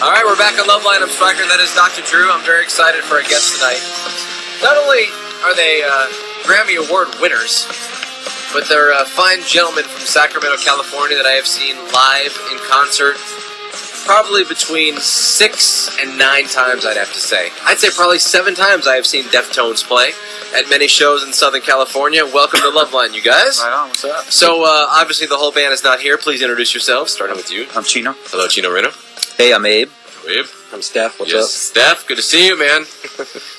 All right, we're back on Loveline. I'm Striker. That is Dr. Drew. I'm very excited for our guest tonight. Not only are they Grammy Award winners, but they're fine gentlemen from Sacramento, California that I have seen live in concert probably between 6 and 9 times, I'd have to say. I'd say probably 7 times I have seen Deftones play at many shows in Southern California. Welcome to Loveline, you guys. Right on, what's up? So, obviously the whole band is not here. Please introduce yourselves, starting with you. I'm Chino. Hello, Chino Reno. Hey, I'm Abe. Abe. I'm Steph. What's Yes, up? Steph, good to see you, man.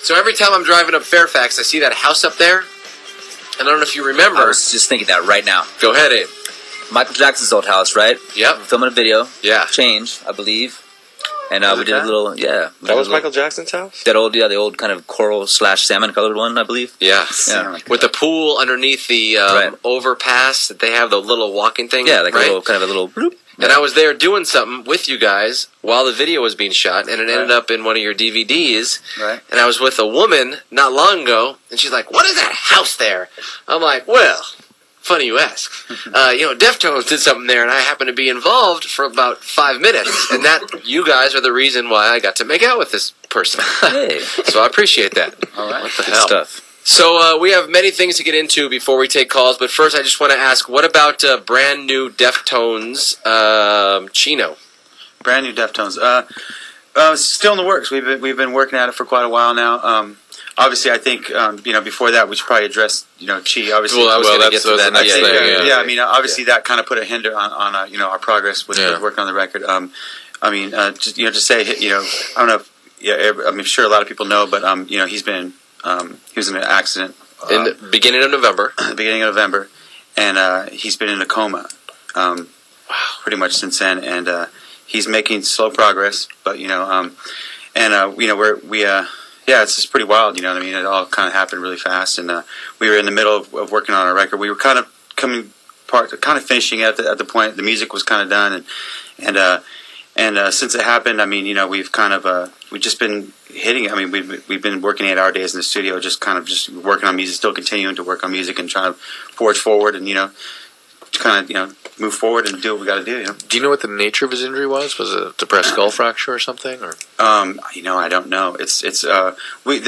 So every time I'm driving up Fairfax, I see that house up there. And I don't know if you remember. I was just thinking that right now. Go ahead, Abe. Michael Jackson's old house, right? Yep. We're filming a video. Yeah. Change, I believe. And we did that? a little, That was Michael Jackson's house? That old, the old kind of coral / salmon colored one, I believe. Yeah. Yeah. With the pool underneath the Right. overpass that they have, the little walking thing. Yeah, like right? a little bloop. And I was there doing something with you guys while the video was being shot, and it ended up in one of your DVDs. Right. And I was with a woman not long ago, and she's like, "What is that house there?" I'm like, "Well, funny you ask. Deftones did something there, and I happened to be involved for about 5 minutes, and that you guys are the reason why I got to make out with this person." Hey. So I appreciate that. All right. What the Good hell? stuff. So we have many things to get into before we take calls, but first I just want to ask, what about brand new Deftones, Chino? Brand new Deftones. Still in the works. We've been working at it for quite a while now. Obviously, I think before that we should probably address Chi. Obviously, Well, I was going to get that's to that the next next thing. thing, yeah. I mean, obviously that kind of put a hinder on our progress with working on the record. Just to say, I don't know. I'm sure a lot of people know, but he's been he was in an accident In the beginning of November. at the beginning of November, and he's been in a coma pretty much since then, and he's making slow progress, but it's just pretty wild, you know what I mean? It all kind of happened really fast, and we were in the middle of working on a record. We were kind of finishing at the point the music was kind of done, and since it happened, I mean, we've kind of we've just been hitting it. I mean, we've been working 8-hour days in the studio, just working on music, still continuing to work on music and trying to forge forward, and move forward and do what we got to do. Do you know what the nature of his injury was? Was it a depressed skull fracture or something? Or I don't know. It's the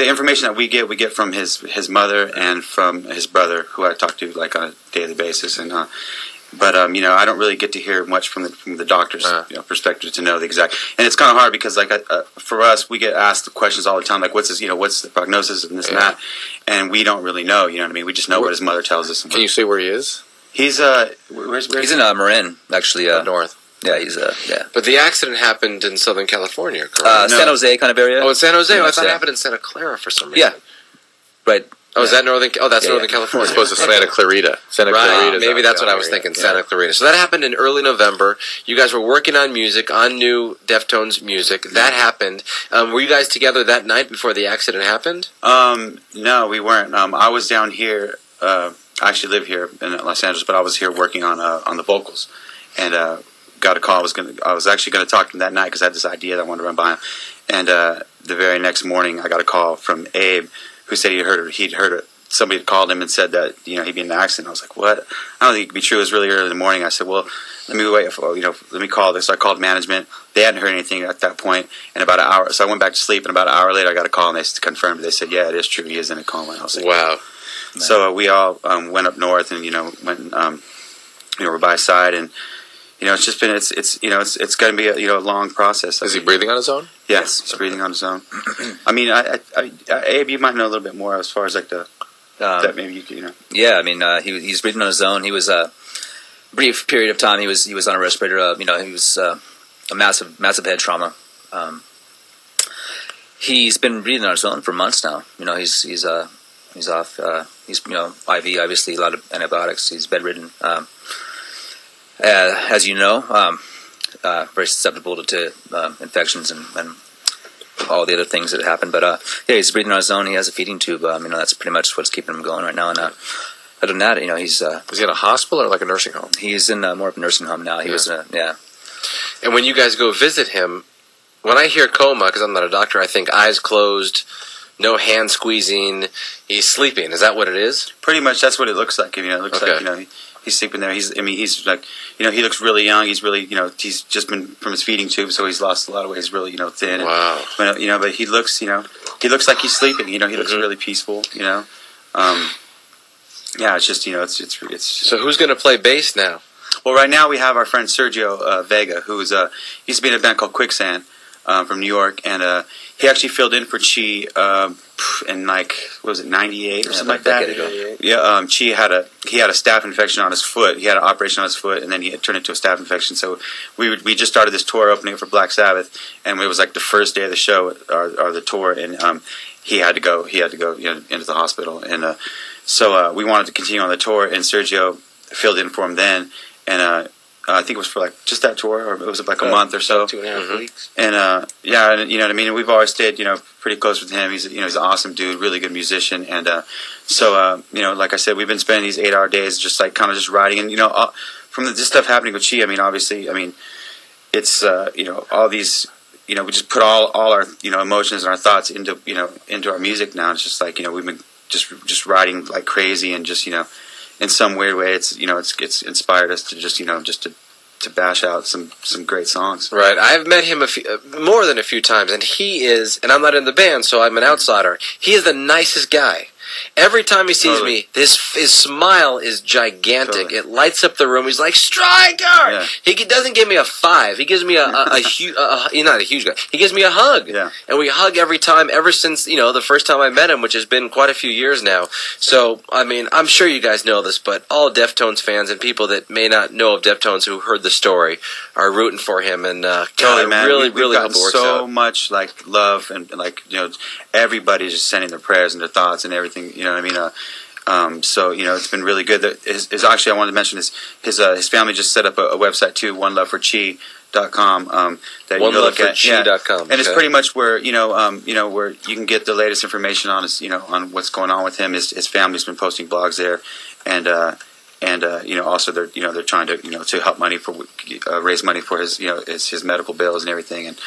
information that we get from his mother and from his brother, who I talk to like on a daily basis, and but I don't really get to hear much from the doctor's perspective to know the exact. And it's kind of hard because for us, we get asked the questions all the time, like what's the prognosis and this and that, and we don't really know. You know what I mean? We just know what his mother tells us. can you say where he is? He's where's He's in Marin, actually. North. Yeah, he's But the accident happened in Southern California, correct? San Jose kind of area. Oh, in San Jose? I thought it Yeah. happened in Santa Clara for some reason. Yeah. Right. Oh, is that Northern? Oh, that's Yeah, Northern yeah. California. As opposed to Santa Clarita. Santa Right, Clarita's maybe out that's what down I was there, thinking, yeah. Santa Clarita. So that happened in early November. You guys were working on music, on new Deftones music. That happened. Were you guys together that night before the accident happened? No, we weren't. I was down here. I actually live here in Los Angeles, but I was here working on the vocals, and got a call. I was actually going to talk to him that night because I had this idea that I wanted to run by him. And the very next morning, I got a call from Abe, who said he'd heard it. Somebody had called him and said that he'd been in an accident. I was like, what? I don't think it could be true. It was really early in the morning. I said, well, let me wait. Let me call this. So I called management. They hadn't heard anything at that point. And about an hour, so I went back to sleep. And about an hour later, I got a call and they confirmed. They said, yeah, it is true. He is in a coma. And I was like, Wow. So we all went up north and went we're by his side, and it's just been it's going to be a long process. Is he breathing on his own? Yes, he's breathing on his own. I mean, Abe, you might know a little bit more as far as like that maybe you could, Yeah, I mean, he's breathing on his own. He was a brief period of time. He was on a respirator. He was a massive head trauma. He's been breathing on his own for months now. He's off. He's IV, obviously a lot of antibiotics. He's bedridden. As you know, very susceptible to infections and all the other things that happen. But he's breathing on his own. He has a feeding tube. That's pretty much what's keeping him going right now. And other than that, he's Was he in a hospital or like a nursing home? he's in more of a nursing home now. He was And when you guys go visit him, when I hear coma, because I'm not a doctor, I think eyes closed, no hand squeezing, he's sleeping. Is that what it is? pretty much that's what it looks like. It looks Okay. like He's sleeping there. He's like, he looks really young. He's really, he's just been from his feeding tube, so he's lost a lot of weight. He's really, thin. Wow. And, but he looks, he looks like he's sleeping. He looks really peaceful. Yeah, it's just, it's. So who's going to play bass now? Well, right now we have our friend Sergio Vega, who's used to be in a band called Quicksand from New York, and he actually filled in for Chi in what was it, 98 or something like that. Yeah, Chi had a staph infection on his foot. He had an operation on his foot, and then he had turned into a staph infection. So we just started this tour opening for Black Sabbath, and it was like the first day of the show or the tour, and he had to go into the hospital, and so we wanted to continue on the tour, and Sergio filled in for him then, and I think it was for like just that tour, or it was like a month or so. 2.5 weeks. And yeah, and you know what I mean. And we've always stayed, pretty close with him. He's he's an awesome dude, really good musician, and so like I said, we've been spending these 8-hour days just like kind of just writing, and from this stuff happening with Chi. I mean, obviously, it's all these. We just put all our emotions and our thoughts into our music now. It's just like we've been just writing like crazy, and just in some weird way, it's it's inspired us to just to bash out some great songs. Right. I've met him more than a few times, and he is, and I'm not in the band, so I'm an outsider. He is the nicest guy. Every time he sees me, his smile is gigantic. Totally. It lights up the room. He's like, Striker! Yeah. He doesn't give me a 5. He gives me a huge, not a huge guy. He gives me a hug. Yeah. And we hug every time, ever since, the first time I met him, which has been quite a few years now. So, I'm sure you guys know this, but all Deftones fans and people that may not know of Deftones who heard the story are rooting for him. And, totally, man. really We've hope it works so out. much like love, and like everybody's just sending their prayers and their thoughts and everything. You know what I mean? So it's been really good. His actually, I wanted to mention his family just set up a website too, oneloveforchi.com. That you can look at, oneloveforchi.com, and it's pretty much where where you can get the latest information on his on what's going on with him. His family's been posting blogs there, and also they're trying to to help money for raise money for his his medical bills and everything. And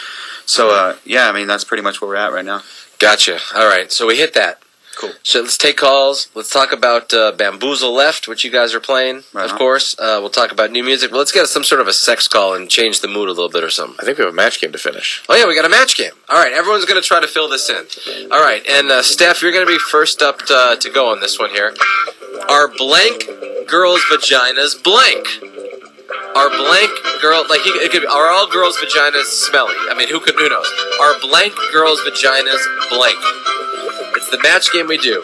so that's pretty much where we're at right now. Gotcha. All right, so we hit that. Cool. So let's take calls. Let's talk about Bamboozle Left, which you guys are playing, of course. We'll talk about new music. But let's get some sort of a sex call and change the mood a little bit or something. I think we have a match game to finish. Oh, yeah, we got a match game. All right, everyone's going to try to fill this in. All right, and Steph, you're going to be first up to go on this one here. Are blank girls' vaginas blank? Are blank girl it could be, are all girls' vaginas smelly? Who knows? Are blank girls' vaginas blank? It's the match game we do.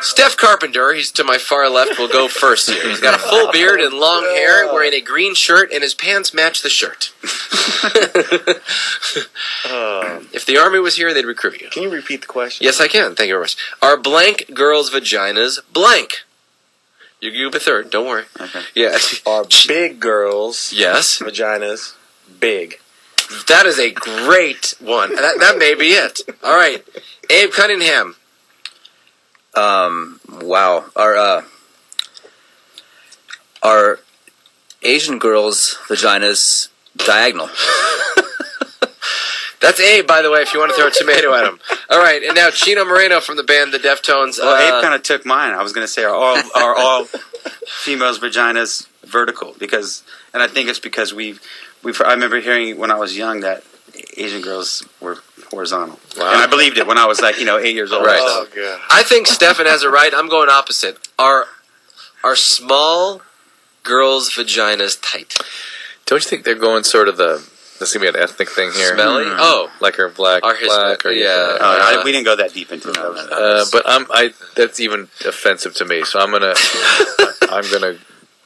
Steph Carpenter, he's to my far left, will go first here. He's got a full beard and long hair, wearing a green shirt, and his pants match the shirt. If the Army was here, they'd recruit you. Can you repeat the question? Yes, I can. Thank you very much. Are blank girls' vaginas blank? You give a third. Don't worry. Okay. Yeah. Are big girls' Yes. vaginas big? That is a great one. That may be it. All right. Abe Cunningham. Wow. Are Asian girls' vaginas diagonal? That's Abe, by the way, if you want to throw a tomato at him. All right, and now Chino Moreno from the band The Deftones. Well, Abe kind of took mine. I was going to say, are all females' vaginas vertical? And I think it's because I remember hearing when I was young that Asian girls were horizontal. Wow. And I believed it when I was 8 years old. Right. Oh, God. I think Stefan has it right. I'm going opposite. Are small girls' vaginas tight? Don't you think they're going sort of this is going to be an ethnic thing here? Smelly? Oh. Like her black, or yeah. We didn't go that deep into that. But that's even offensive to me. So I'm gonna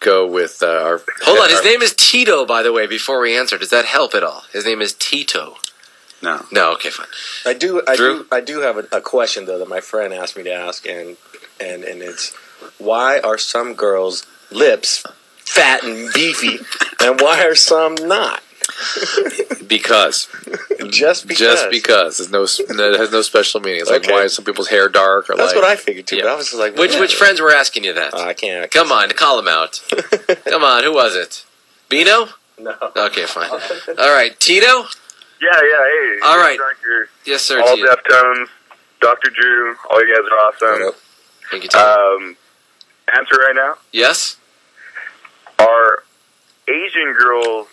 go with our. Hold on, his name is Tito, by the way. Before we answer, does that help at all? His name is Tito. No. Okay, fine. I do have a question though that my friend asked me to ask, and it's why are some girls' lips fat and beefy, and why are some not? Because. Just because. It has no special meaning. It's like, why is some people's hair dark? That's what I figured too. Yeah. But I was just like, which friends were asking you that? I can't. Come on, call them out. Come on, who was it? Bino? No. Okay, fine. All right, Tito? Yeah, hey. All right. Dr. Yes, sir, all Tito. Deftones, Dr. Drew, all you guys are awesome. Thank you, Tito. Answer right now. Yes? are Asian girls